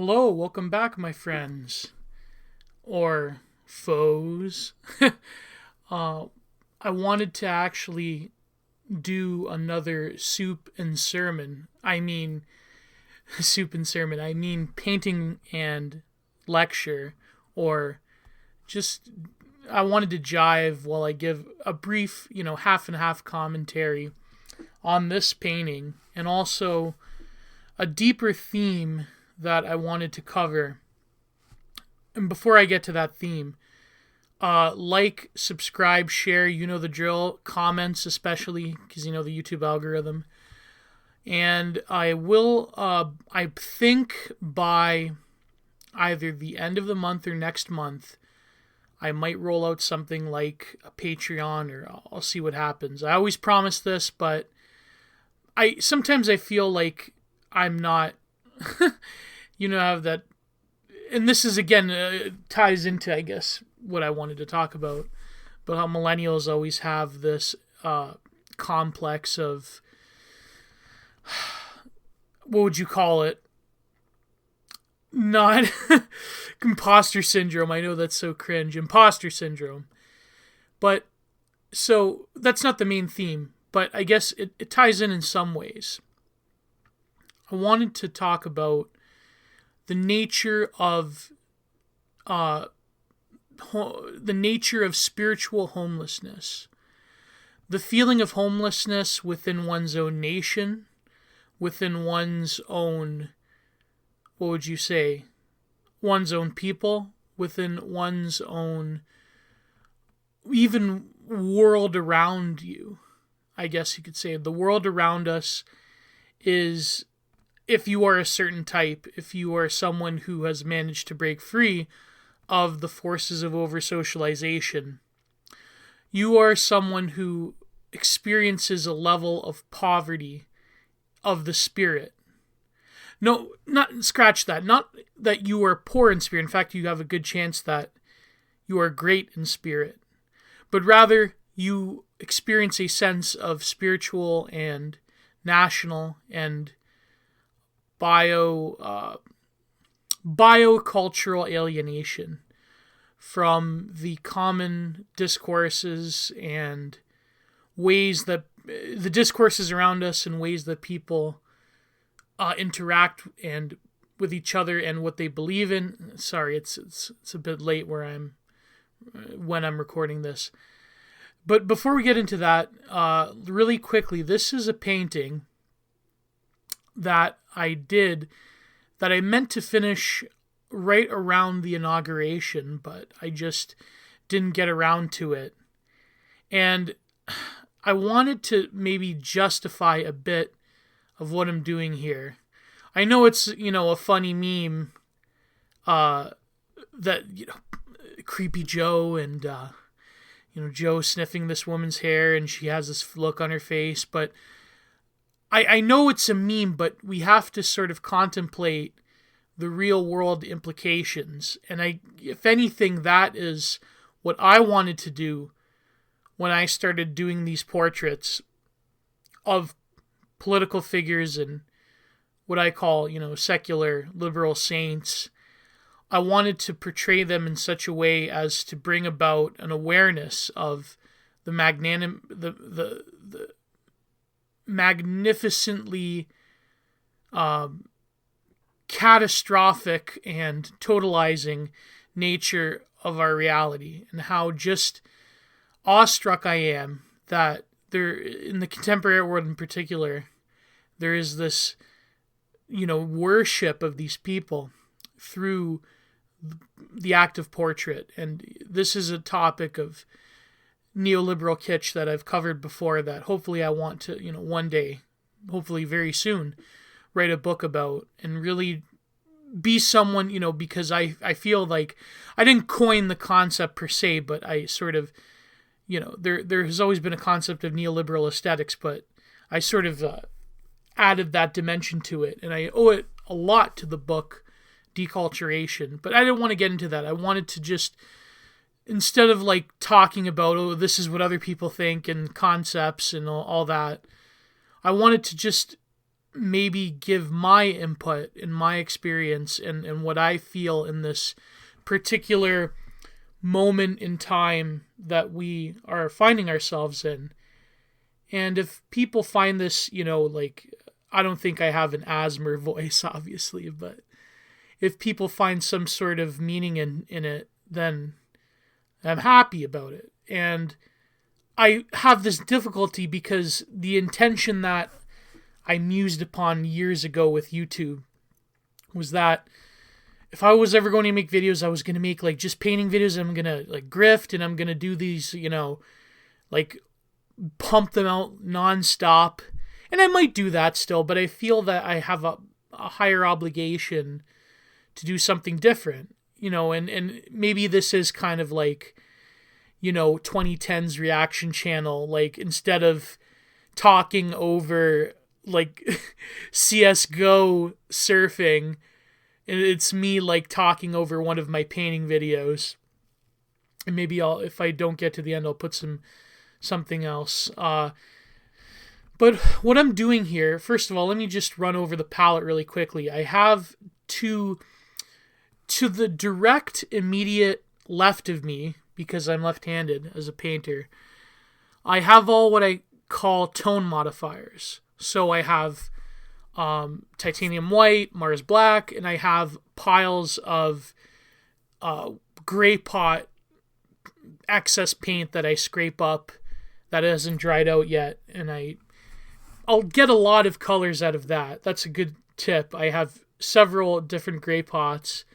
Hello, welcome back, my friends. Or foes. uh, I wanted to actually do another soup and sermon. Soup and sermon. I mean, painting and lecture. Or just, I wanted to jive while I give a brief, half and half commentary on this painting and also a deeper theme that I wanted to cover. And before I get to that theme, like, subscribe, share, you know the drill, comments especially, because you know the YouTube algorithm. And I will, I think by either the end of the month or next month, I might roll out something like a Patreon, or I'll see what happens. I always promise this, but sometimes I feel like I'm not, have that. And this is, again, ties into, I guess, what I wanted to talk about. But how millennials always have this complex of, what would you call it? Not imposter syndrome. I know that's so cringe. Imposter syndrome. But, so, that's not the main theme. But I guess it ties in some ways. I wanted to talk about the nature of spiritual homelessness, the feeling of homelessness within one's own nation, within one's own, what would you say, one's own people, within one's own, even world around you. I guess you could say the world around us is, if you are a certain type, if you are someone who has managed to break free of the forces of over-socialization, you are someone who experiences a level of poverty of the spirit. No, not scratch that. Not that you are poor in spirit. In fact, you have a good chance that you are great in spirit. But rather, you experience a sense of spiritual and national and biocultural alienation from the common discourses and ways that the discourses around us and ways that people interact and with each other and what they believe in. Sorry, it's a bit late when I'm recording this. But before we get into that, really quickly, this is a painting that I meant to finish right around the inauguration, but I just didn't get around to it. And I wanted to maybe justify a bit of what I'm doing here. I know it's, a funny meme, that, Creepy Joe and, Joe sniffing this woman's hair and she has this look on her face, but I know it's a meme, but we have to sort of contemplate the real world implications. And if anything, that is what I wanted to do when I started doing these portraits of political figures and what I call, secular liberal saints. I wanted to portray them in such a way as to bring about an awareness of the magnificently catastrophic and totalizing nature of our reality, and how just awestruck I am that there, in the contemporary world in particular, there is this, worship of these people through the act of portrait. And this is a topic of neoliberal kitsch that I've covered before, that hopefully I want to, one day, hopefully very soon, write a book about and really be someone, because I feel like I didn't coin the concept per se, but I sort of, there has always been a concept of neoliberal aesthetics, but I sort of added that dimension to it, and I owe it a lot to the book Deculturation. But I didn't want to get into that. I wanted to just, instead of like talking about, this is what other people think and concepts and all that, I wanted to just maybe give my input and my experience and what I feel in this particular moment in time that we are finding ourselves in. And if people find this, like, I don't think I have an asthma voice, obviously, but if people find some sort of meaning in it, then I'm happy about it. And I have this difficulty because the intention that I mused upon years ago with YouTube was that if I was ever going to make videos, I was going to make like just painting videos. I'm going to like grift and I'm going to do these, like pump them out nonstop. And I might do that still, but I feel that I have a higher obligation to do something different, and maybe this is kind of like, 2010s reaction channel. Like, instead of talking over like CSGO surfing, it's me like talking over one of my painting videos. And maybe if I don't get to the end, I'll put something else. But what I'm doing here, first of all, let me just run over the palette really quickly. I have to the direct immediate left of me, because I'm left-handed as a painter, I have all what I call tone modifiers. So I have titanium white, Mars black, and I have piles of gray pot excess paint that I scrape up that hasn't dried out yet, and I'll get a lot of colors out of that. That's a good tip. I have several different gray pots,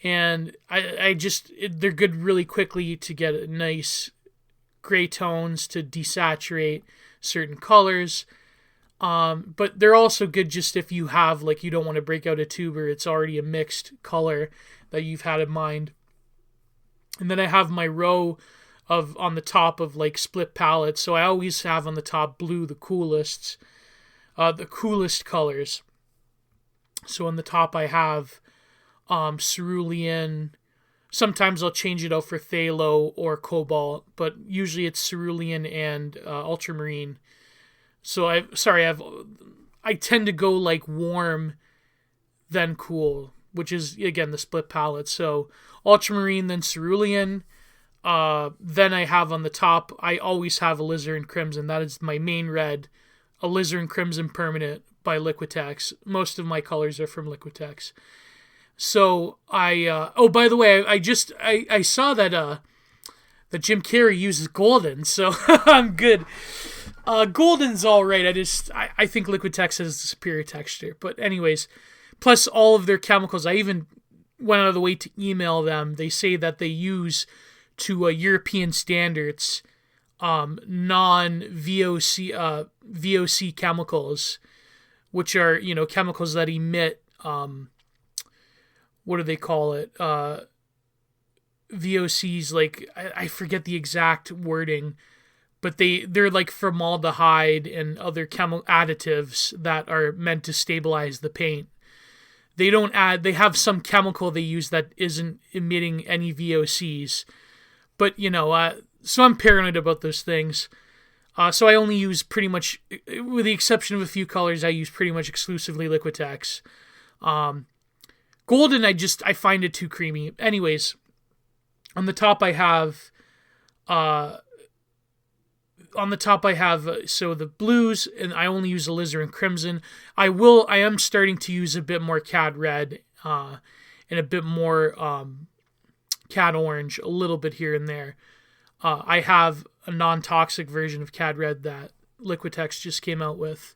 and they're good really quickly to get nice gray tones to desaturate certain colors. But they're also good just if you have, like, you don't want to break out a tube or it's already a mixed color that you've had in mind. And then I have my row on the top of like split palettes. So I always have on the top blue, the coolest colors. So on the top I have cerulean. Sometimes I'll change it out for phthalo or cobalt, but usually it's cerulean and ultramarine. So I tend to go like warm, then cool, which is again the split palette. So ultramarine, then cerulean. Then I have on the top, I always have alizarin crimson. That is my main red, alizarin crimson permanent by Liquitex. Most of my colors are from Liquitex. So by the way, I saw that Jim Carrey uses golden, so I'm good. Golden's all right. I think Liquitex has the superior texture. But anyways, plus all of their chemicals, I even went out of the way to email them. They say that they use to European standards non-VOC VOC chemicals, which are chemicals that emit what do they call it? VOCs, like I forget the exact wording, but they're like formaldehyde and other chemical additives that are meant to stabilize the paint. They have some chemical they use that isn't emitting any VOCs. But, so I'm paranoid about those things. So I only use pretty much, with the exception of a few colors, I use pretty much exclusively Liquitex. Golden, I find it too creamy. Anyways, on the top I have, so the blues, and I only use alizarin crimson. I am starting to use a bit more cad red, and a bit more, cad orange, a little bit here and there. I have a non-toxic version of cad red that Liquitex just came out with.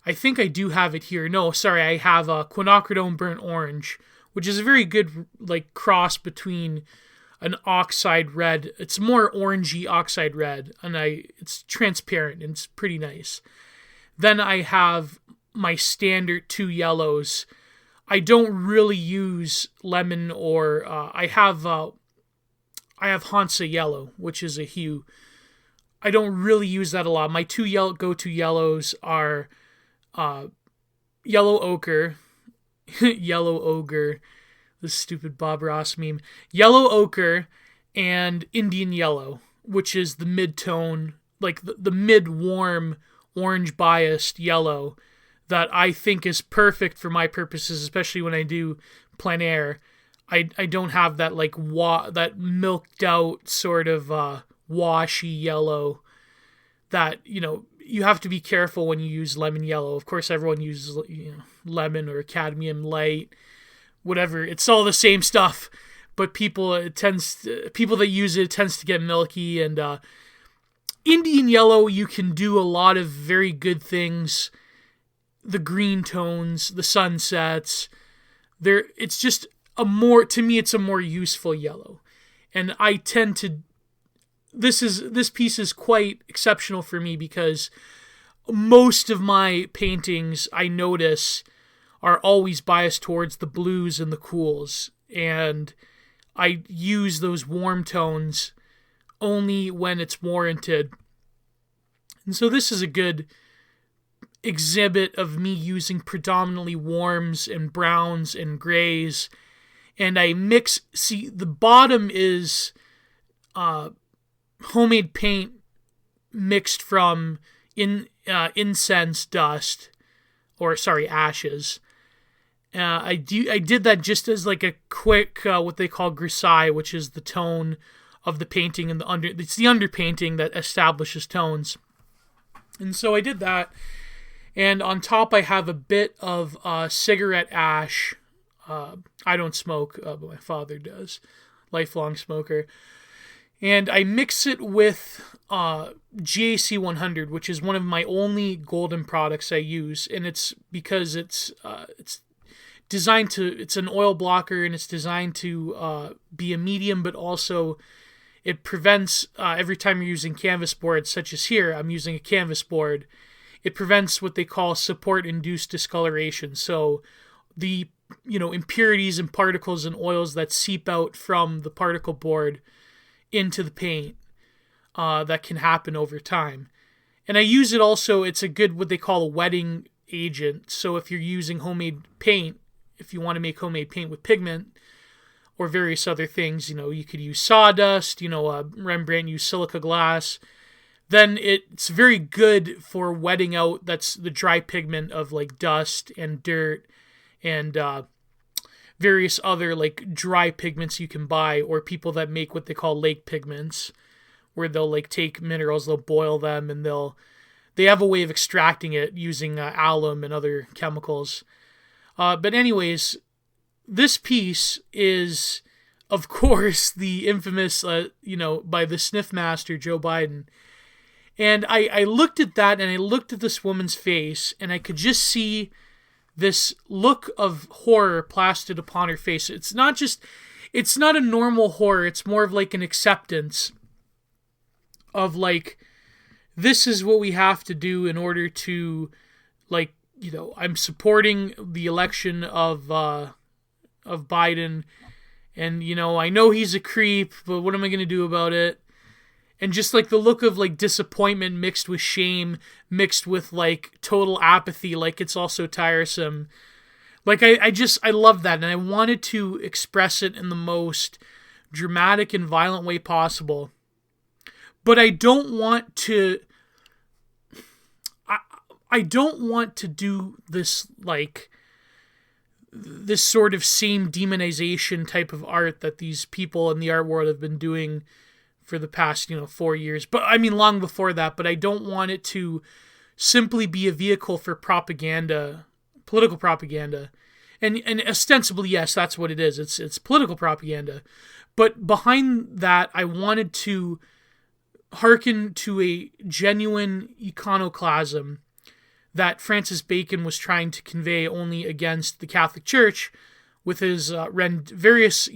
I think I do have it here. No, sorry, I have a quinacridone burnt orange, which is a very good like cross between an oxide red. It's more orangey oxide red, and it's transparent and it's pretty nice. Then I have my standard 2 yellows. I don't really use lemon or I have Hansa yellow, which is a hue. I don't really use that a lot. My 2 go-to yellows are yellow ochre, yellow ogre, this stupid Bob Ross meme, yellow ochre, and Indian yellow, which is the mid-tone, like the mid-warm orange biased yellow that I think is perfect for my purposes, especially when I do plein air. I don't have that like that milked out sort of washy yellow that, you have to be careful when you use lemon yellow. Of course, everyone uses lemon or cadmium light, whatever. It's all the same stuff, but people that use it tends to get milky. And Indian yellow, you can do a lot of very good things. The green tones, the sunsets, it's just to me, it's a more useful yellow. And I tend to, this piece is quite exceptional for me because most of my paintings, I notice, are always biased towards the blues and the cools. And I use those warm tones only when it's warranted. And so this is a good exhibit of me using predominantly warms and browns and grays. And I mix, the bottom is homemade paint mixed from incense dust, ashes. I did that just as like a quick what they call grisaille, which is the tone of the painting and it's the underpainting that establishes tones. And so I did that, and on top I have a bit of cigarette ash. I don't smoke, but my father does, lifelong smoker. And I mix it with GAC 100, which is one of my only golden products I use, and it's because it's designed to. It's an oil blocker, and it's designed to be a medium, but also it prevents every time you're using canvas boards, such as here, I'm using a canvas board. It prevents what they call support-induced discoloration. So the impurities and particles and oils that seep out from the particle board into the paint that can happen over time. And I use it also, it's a good what they call a wetting agent. So if you're using homemade paint, if you want to make homemade paint with pigment or various other things, you could use sawdust, Rembrandt used silica glass, then it's very good for wetting out. That's the dry pigment of like dust and dirt and various other like dry pigments you can buy, or people that make what they call lake pigments, where they'll like take minerals, they'll boil them, and they have a way of extracting it using alum and other chemicals. But anyways, this piece is, of course, the infamous, by the sniff master, Joe Biden. And I looked at that, and I looked at this woman's face, and I could just see this look of horror plastered upon her face. It's not a normal horror. It's more of like an acceptance of like, this is what we have to do in order to, like, I'm supporting the election of Biden, and I know he's a creep, but what am I going to do about it? And just like the look of like disappointment mixed with shame, mixed with like total apathy, like it's all so tiresome. Like I love that, and I wanted to express it in the most dramatic and violent way possible. But I don't want to do this like this sort of same demonization type of art that these people in the art world have been doing for the past, 4 years. But I mean, long before that. But I don't want it to simply be a vehicle for propaganda, political propaganda. And ostensibly, yes, that's what it is. It's political propaganda. But behind that, I wanted to hearken to a genuine iconoclasm that Francis Bacon was trying to convey only against the Catholic Church with his various,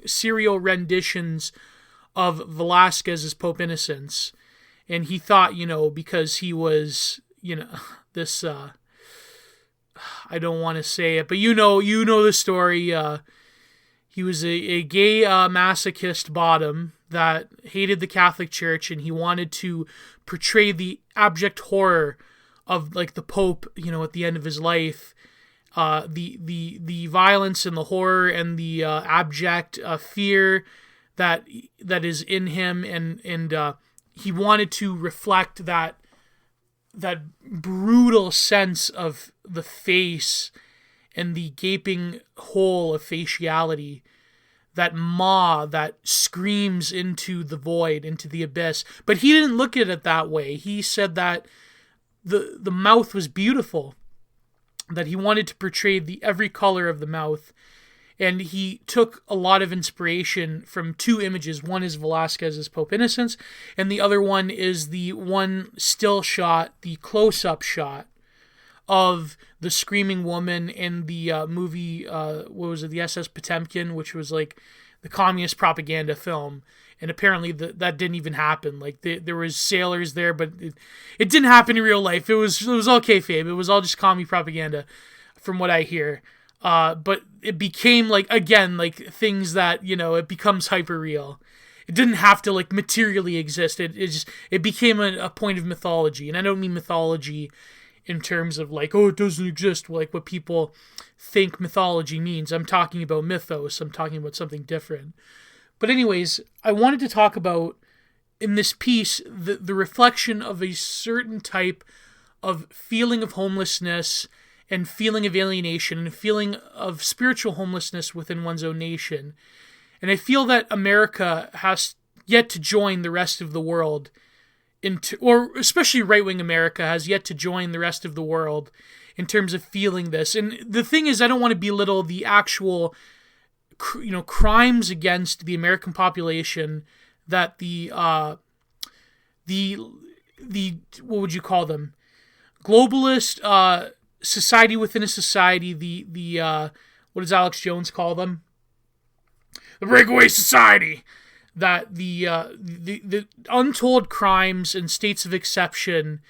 serial renditions of Velasquez's Pope Innocence. And he thought, because he was, this, I don't want to say it, but you know the story. He was a gay masochist bottom that hated the Catholic Church, and he wanted to portray the abject horror of like the Pope, at the end of his life, the violence and the horror and the abject fear that is in him, and he wanted to reflect that brutal sense of the face and the gaping hole of faciality, that maw that screams into the void, into the abyss. But he didn't look at it that way. He said that the mouth was beautiful, that he wanted to portray every color of the mouth. And he took a lot of inspiration from two images. One is Velázquez's Pope Innocence, and the other one is the one still shot, the close-up shot of the screaming woman in the movie, what was it, the SS Potemkin, which was like the communist propaganda film. And apparently that didn't even happen. Like there was sailors there, but it didn't happen in real life. It was all kayfabe. It was all just commie propaganda, from what I hear. But it became like, again, like things that, it becomes hyper real. It didn't have to like materially exist. It became a point of mythology. And I don't mean mythology in terms of like, oh, it doesn't exist, like what people think mythology means. I'm talking about mythos. I'm talking about something different. But anyways, I wanted to talk about, in this piece, the reflection of a certain type of feeling of homelessness and feeling of alienation and feeling of spiritual homelessness within one's own nation. And I feel that America has yet to join the rest of the world, or especially right-wing America has yet to join the rest of the world in terms of feeling this. And the thing is, I don't want to belittle the actual crimes against the American population that the what would you call them? Globalist society within a society, the what does Alex Jones call them? The breakaway society. That the untold crimes and states of exception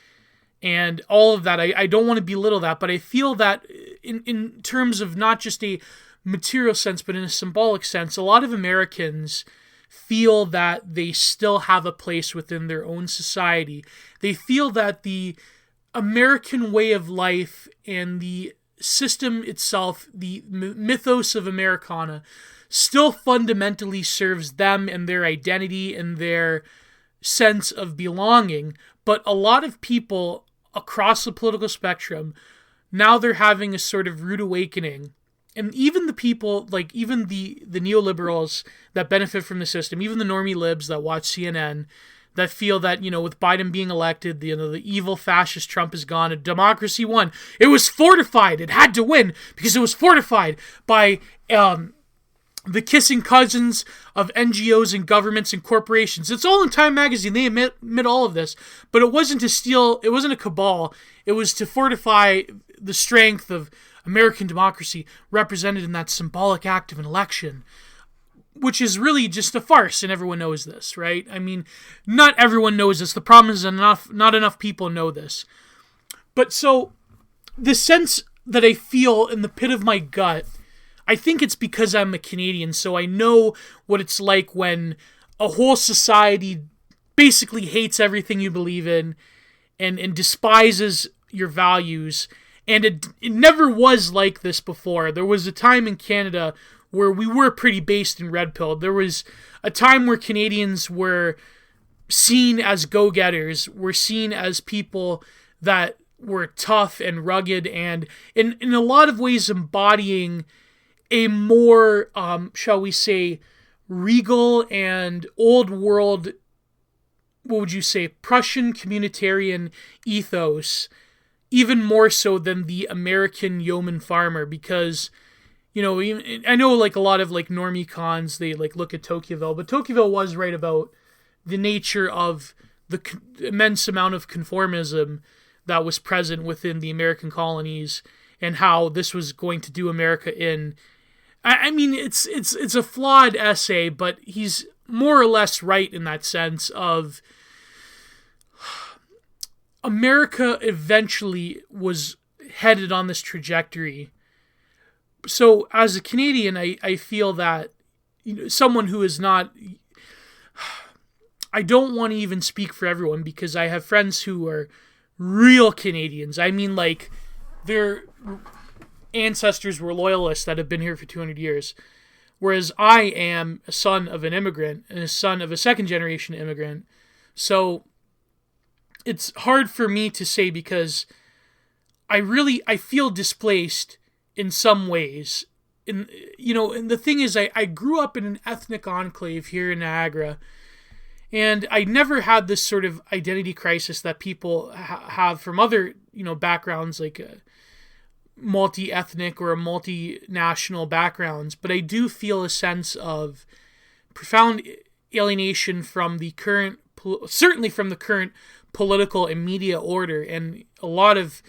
and all of that, I don't want to belittle that, but I feel that in terms of not just a material sense, but in a symbolic sense, a lot of Americans feel that they still have a place within their own society. They feel that the American way of life and the system itself, the mythos of Americana, still fundamentally serves them and their identity and their sense of belonging. But a lot of people across the political spectrum, now they're having a sort of rude awakening. And even the people, like even the neoliberals that benefit from the system, even the normie libs that watch CNN, that feel that, with Biden being elected, the evil fascist Trump is gone and democracy won. It was fortified. It had to win because it was fortified by the kissing cousins of NGOs and governments and corporations. It's all in Time magazine. They admit all of this. But it wasn't to steal. It wasn't a cabal. It was to fortify the strength of American democracy represented in that symbolic act of an election, which is really just a farce, and everyone knows this, right? I mean, not everyone knows this. The problem is not enough people know this. But so, the sense that I feel in the pit of my gut, I think it's because I'm a Canadian, so I know what it's like when a whole society basically hates everything you believe in and despises your values. And it never was like this before. There was a time in Canada where we were pretty based and red-pilled. There was a time where Canadians were seen as go-getters, were seen as people that were tough and rugged and in a lot of ways embodying a more, shall we say, regal and old world, what would you say, Prussian communitarian ethos, even more so than the American yeoman farmer, because, I know like a lot of like normie cons, they like look at Tocqueville, but Tocqueville was right about the nature of the immense amount of conformism that was present within the American colonies and how this was going to do America in. I mean, it's a flawed essay, but he's more or less right in that sense of America eventually was headed on this trajectory. So as a Canadian, I feel that someone who is not, I don't want to even speak for everyone because I have friends who are real Canadians. I mean, like, their ancestors were loyalists that have been here for 200 years. Whereas I am a son of an immigrant and a son of a second generation immigrant. So it's hard for me to say because I feel displaced in some ways. And the thing is, I grew up in an ethnic enclave here in Niagara, and I never had this sort of identity crisis that people have from other, backgrounds, like multi-ethnic or multinational backgrounds. But I do feel a sense of profound alienation from the current, certainly from the current political and media order, and a lot of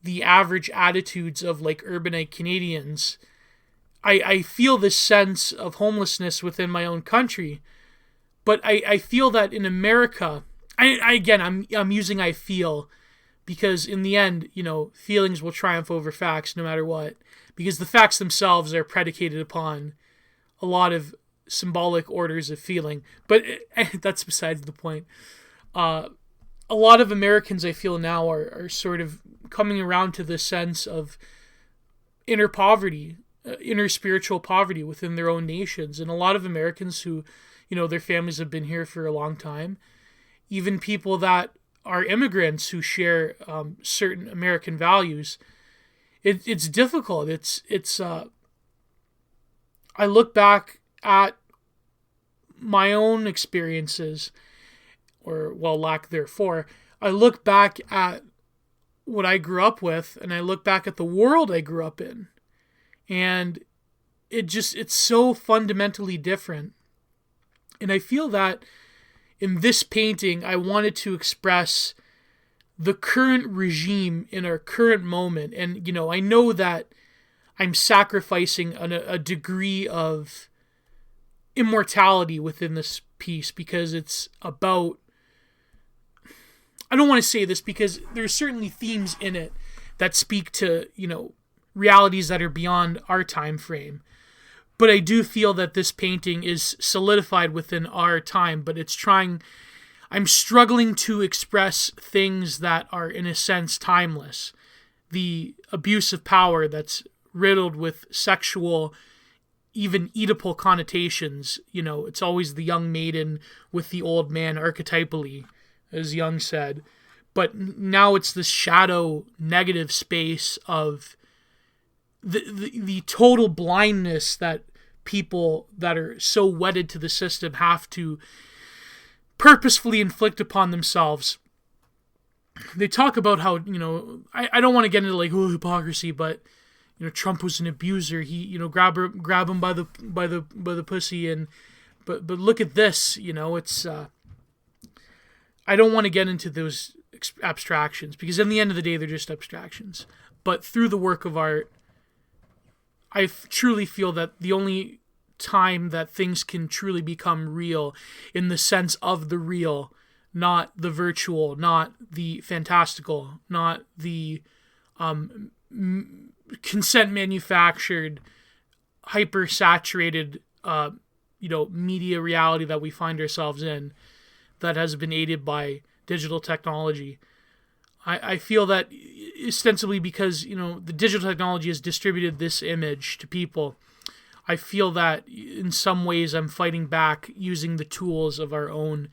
the average attitudes of like urbanite Canadians. I feel this sense of homelessness within my own country, but I feel that in America, I'm using I feel because in the end, feelings will triumph over facts no matter what, because the facts themselves are predicated upon a lot of symbolic orders of feeling, but that's besides the point. A lot of Americans, I feel now, are sort of coming around to this sense of inner poverty, inner spiritual poverty within their own nations. And a lot of Americans who, their families have been here for a long time, even people that are immigrants who share certain American values, it's difficult. I look back at my own experiences, or, well, lack therefor. I look back at what I grew up with, and I look back at the world I grew up in, and it's so fundamentally different. And I feel that in this painting, I wanted to express the current regime in our current moment. And, I know that I'm sacrificing a degree of immortality within this piece because it's about, I don't want to say this because there's certainly themes in it that speak to, realities that are beyond our time frame. But I do feel that this painting is solidified within our time, but I'm struggling to express things that are, in a sense, timeless. The abuse of power that's riddled with sexual, even Oedipal connotations. It's always the young maiden with the old man archetypally, as Jung said. But now it's this shadow negative space of the total blindness that people that are so wedded to the system have to purposefully inflict upon themselves. They talk about how, I don't want to get into like hypocrisy, but Trump was an abuser. He, grab him by the pussy, and but look at this, it's I don't want to get into those abstractions because in the end of the day they're just abstractions. But through the work of art, I truly feel that the only time that things can truly become real, in the sense of the real, not the virtual, not the fantastical, not the consent manufactured, hyper saturated, media reality that we find ourselves in, that has been aided by digital technology. I feel that ostensibly because, the digital technology has distributed this image to people, I feel that in some ways I'm fighting back using the tools of our own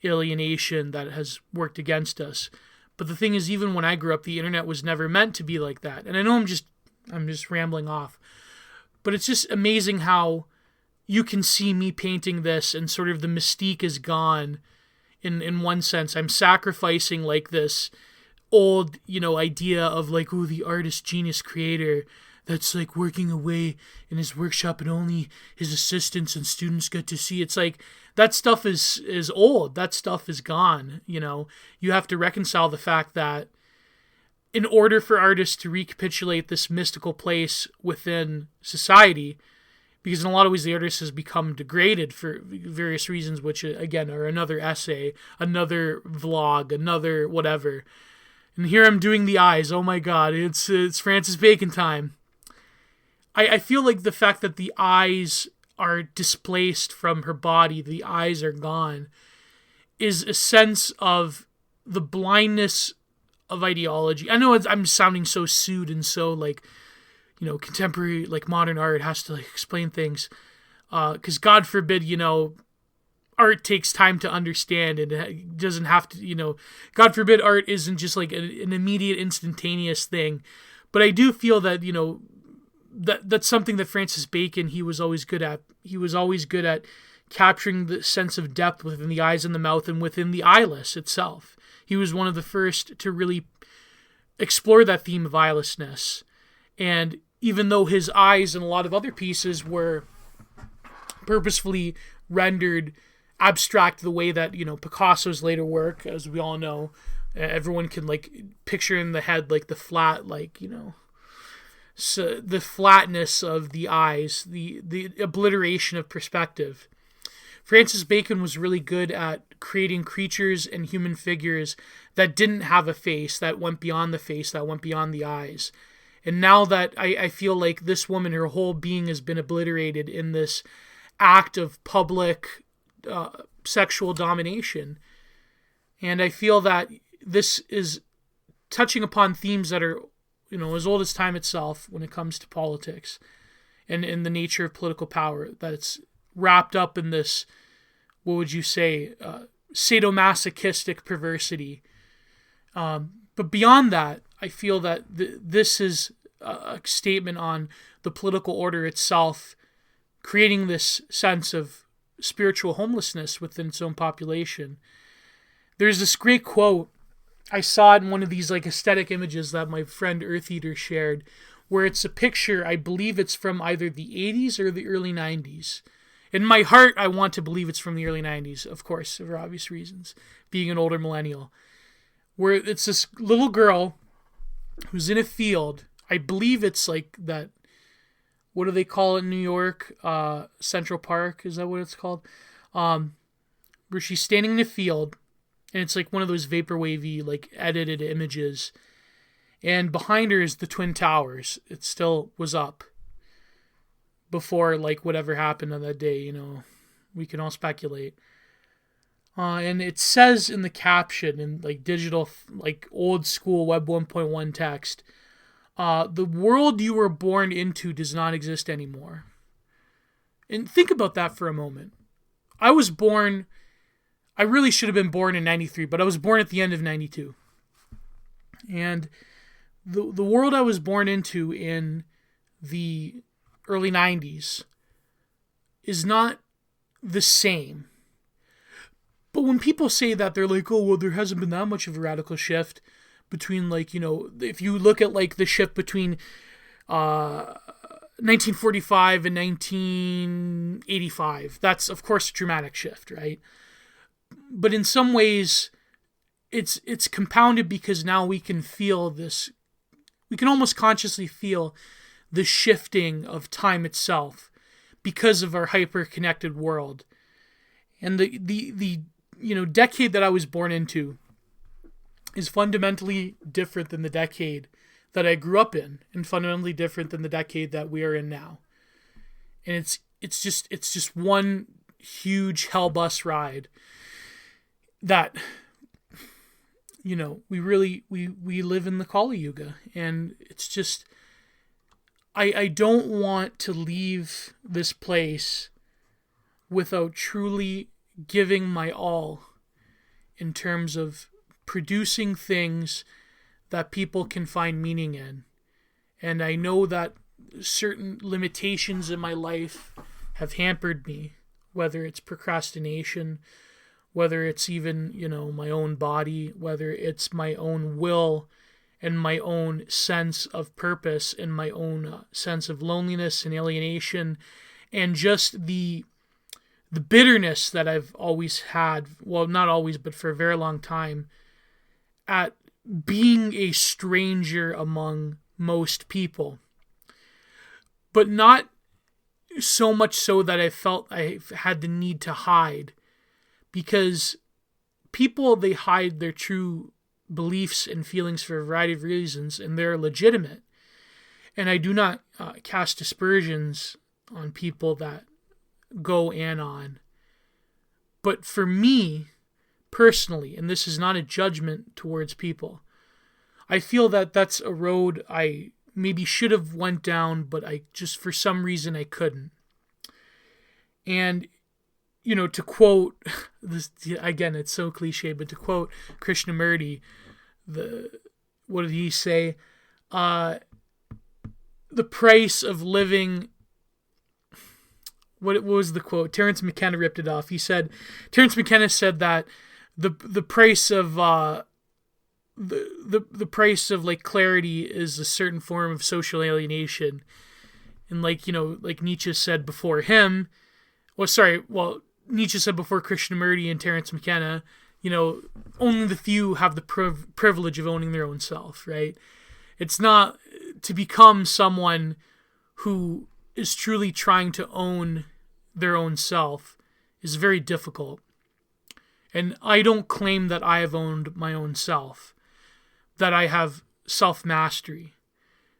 alienation that has worked against us. But the thing is, even when I grew up, the internet was never meant to be like that. And I know I'm just rambling off, but it's just amazing how you can see me painting this and sort of the mystique is gone. In one sense, I'm sacrificing like this old, idea of like, the artist, genius, creator that's like working away in his workshop and only his assistants and students get to see. It's like that stuff is old. That stuff is gone. You have to reconcile the fact that in order for artists to recapitulate this mystical place within society, because in a lot of ways the artist has become degraded for various reasons, which again are another essay, another vlog, another whatever. And here I'm doing the eyes. Oh my God, it's Francis Bacon time. I feel like the fact that the eyes are displaced from her body, the eyes are gone, is a sense of the blindness of ideology. I know I'm sounding so sued and so like, contemporary, like modern art has to like explain things. Because God forbid, art takes time to understand, and it doesn't have to, God forbid art isn't just like an immediate instantaneous thing. But I do feel that, that's something that Francis Bacon, he was always good at. He was always good at capturing the sense of depth within the eyes and the mouth and within the eyeless itself. He was one of the first to really explore that theme of eyelessness. And even though his eyes and a lot of other pieces were purposefully rendered abstract the way that, Picasso's later work, as we all know, everyone can like picture in the head like the flat, so the flatness of the eyes, the obliteration of perspective. Francis Bacon was really good at creating creatures and human figures that didn't have a face, that went beyond the face, that went beyond the eyes. And now that I feel like this woman, her whole being has been obliterated in this act of public sexual domination. And I feel that this is touching upon themes that are, as old as time itself when it comes to politics and in the nature of political power, that it's wrapped up in this, what would you say, sadomasochistic perversity. But beyond that, I feel that this is a statement on the political order itself, creating this sense of spiritual homelessness within its own population. There's this great quote, I saw it in one of these like aesthetic images that my friend Earth Eater shared, where it's a picture, I believe it's from either the 80s or the early 90s. In my heart, I want to believe it's from the early 90s, of course, for obvious reasons, being an older millennial, where it's this little girl who's in a field. I believe it's like that, what do they call it in New York? Central Park, is that what it's called? Where she's standing in a field, and it's like one of those vaporwavy, like edited images. And behind her is the Twin Towers. It still was up before like whatever happened on that day, we can all speculate. And it says in the caption in like digital, like old school Web 1.1 text, the world you were born into does not exist anymore. And think about that for a moment. I really should have been born in 93, but I was born at the end of 92. And the world I was born into in the early 90s is not the same. But when people say that, they're like, oh, well, there hasn't been that much of a radical shift between, like, if you look at, like, the shift between 1945 and 1985, that's, of course, a dramatic shift, right? But in some ways, it's compounded because now we can feel this, we can almost consciously feel the shifting of time itself because of our hyper-connected world. And the decade that I was born into is fundamentally different than the decade that I grew up in, and fundamentally different than the decade that we are in now. And it's just one huge hell bus ride that, we live in the Kali Yuga, and it's just, I don't want to leave this place without truly giving my all in terms of producing things that people can find meaning in. And I know that certain limitations in my life have hampered me, whether it's procrastination, whether it's even, my own body, whether it's my own will and my own sense of purpose and my own sense of loneliness and alienation, and just the bitterness that I've always had, well, not always, but for a very long time, at being a stranger among most people. But not so much so that I felt I had the need to hide, because people, they hide their true beliefs and feelings for a variety of reasons, and they're legitimate. And I do not cast aspersions on people that go anon. But for me, personally, and this is not a judgment towards people, I feel that that's a road I maybe should have went down, but I just, for some reason, I couldn't. And to quote this again, it's so cliche, but to quote Krishnamurti, what did he say? The price of living. What was the quote? Terence McKenna ripped it off. Terence McKenna said that the price of the price of like clarity is a certain form of social alienation, and like Nietzsche said before him. Nietzsche said before Krishnamurti and Terence McKenna, only the few have the privilege of owning their own self, right? It's not to become someone who is truly trying to own their own self is very difficult. And I don't claim that I have owned my own self, that I have self-mastery,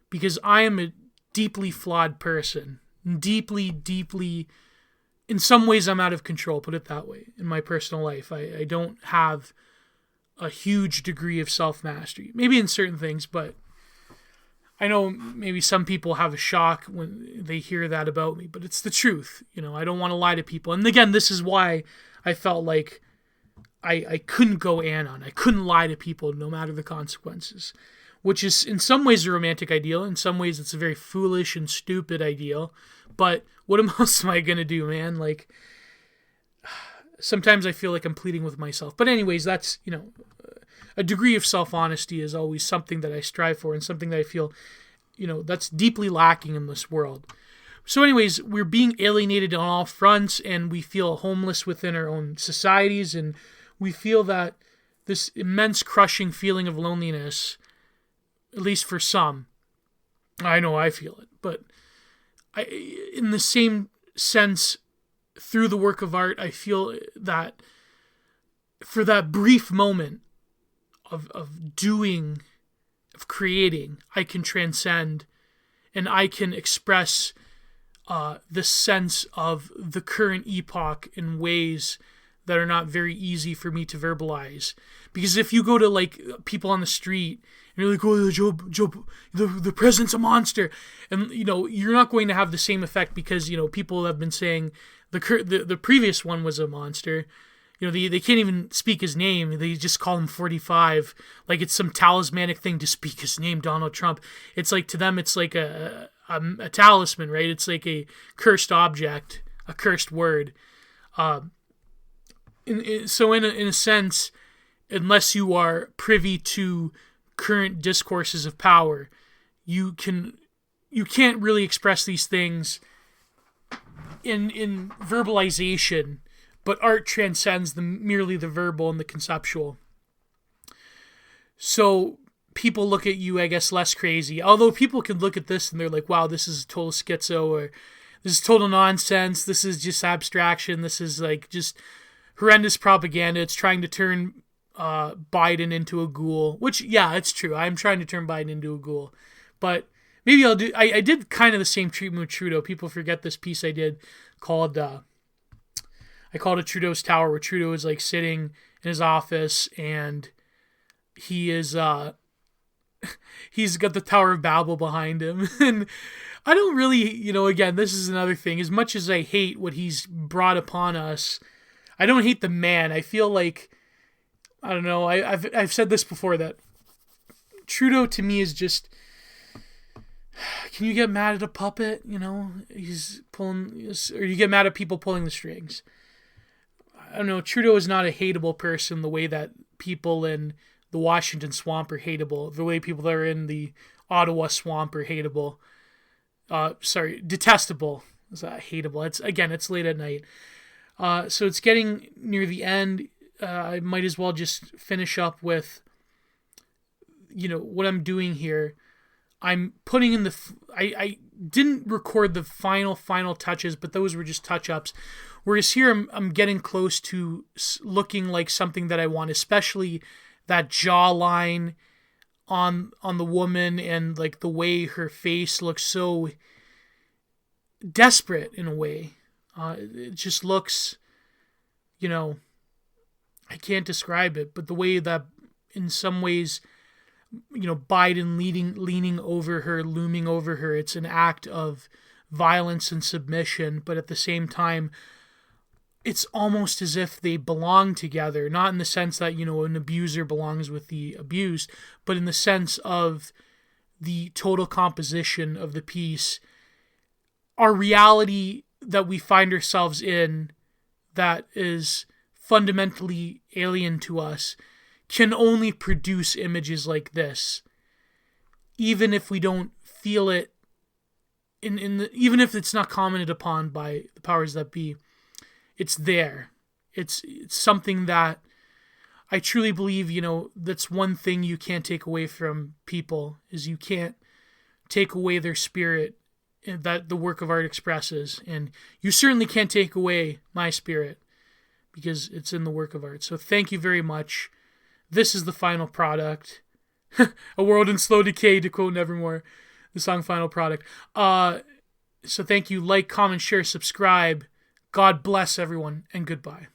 because I am a deeply flawed person, deeply, in some ways I'm out of control, put it that way, in my personal life. I don't have a huge degree of self-mastery. Maybe in certain things, but I know maybe some people have a shock when they hear that about me, but it's the truth. I don't want to lie to people. And again, this is why I felt like I couldn't go anon. I couldn't lie to people no matter the consequences, which is in some ways a romantic ideal. In some ways it's a very foolish and stupid ideal. But what else am I going to do, man? Like, sometimes I feel like I'm pleading with myself. But anyways, that's, a degree of self-honesty is always something that I strive for and something that I feel, that's deeply lacking in this world. So anyways, we're being alienated on all fronts, and we feel homeless within our own societies, and we feel that this immense crushing feeling of loneliness, at least for some, I know I feel it, but in the same sense, through the work of art, I feel that for that brief moment of creating, I can transcend and I can express the sense of the current epoch in ways that are not very easy for me to verbalize. Because if you go to like people on the street and you're like, oh, Joe, the president's a monster, and you're not going to have the same effect because people have been saying the previous one was a monster. They can't even speak his name. They just call him 45, like it's some talismanic thing to speak his name, Donald Trump. It's like, to them, it's like a talisman, right? It's like a cursed object, a cursed word. So in a sense, unless you are privy to current discourses of power, you can't really express these things in verbalization, but art transcends merely the verbal and the conceptual. So people look at you, I guess, less crazy. Although people can look at this and they're like, wow, this is total schizo, or this is total nonsense, this is just abstraction, this is like just horrendous propaganda. It's trying to turn Biden into a ghoul, which, yeah, it's true. I'm trying to turn Biden into a ghoul. But maybe I did kind of the same treatment with Trudeau. People forget this piece I did called, I called it Trudeau's Tower, where Trudeau is like sitting in his office and he is, he's got the Tower of Babel behind him. And I don't really, again, this is another thing. As much as I hate what he's brought upon us, I don't hate the man. I feel like, I don't know, I've said this before, that Trudeau to me is just, can you get mad at a puppet? He's pulling, or you get mad at people pulling the strings. I don't know, Trudeau is not a hateable person the way that people in the Washington swamp are hateable, the way people that are in the Ottawa swamp are hateable. Detestable. It's not hateable. It's late at night. So it's getting near the end. I might as well just finish up with, what I'm doing here. I'm putting in I didn't record the final touches, but those were just touch-ups. Whereas here I'm getting close to looking like something that I want, especially that jawline on the woman, and like the way her face looks so desperate in a way. It just looks, I can't describe it, but the way that in some ways, Biden leaning over her, looming over her, it's an act of violence and submission, but at the same time, it's almost as if they belong together, not in the sense that, an abuser belongs with the abused, but in the sense of the total composition of the piece. Our reality that we find ourselves in, that is fundamentally alien to us, can only produce images like this, even if we don't feel it, even if it's not commented upon by the powers that be. It's there. It's something that I truly believe, that's one thing you can't take away from people, is you can't take away their spirit that the work of art expresses. And you certainly can't take away my spirit, because it's in the work of art. So thank you very much. This is the final product. A world in slow decay, to quote Nevermore, the song Final Product. So thank you. Like, comment, share, subscribe. God bless everyone, and goodbye.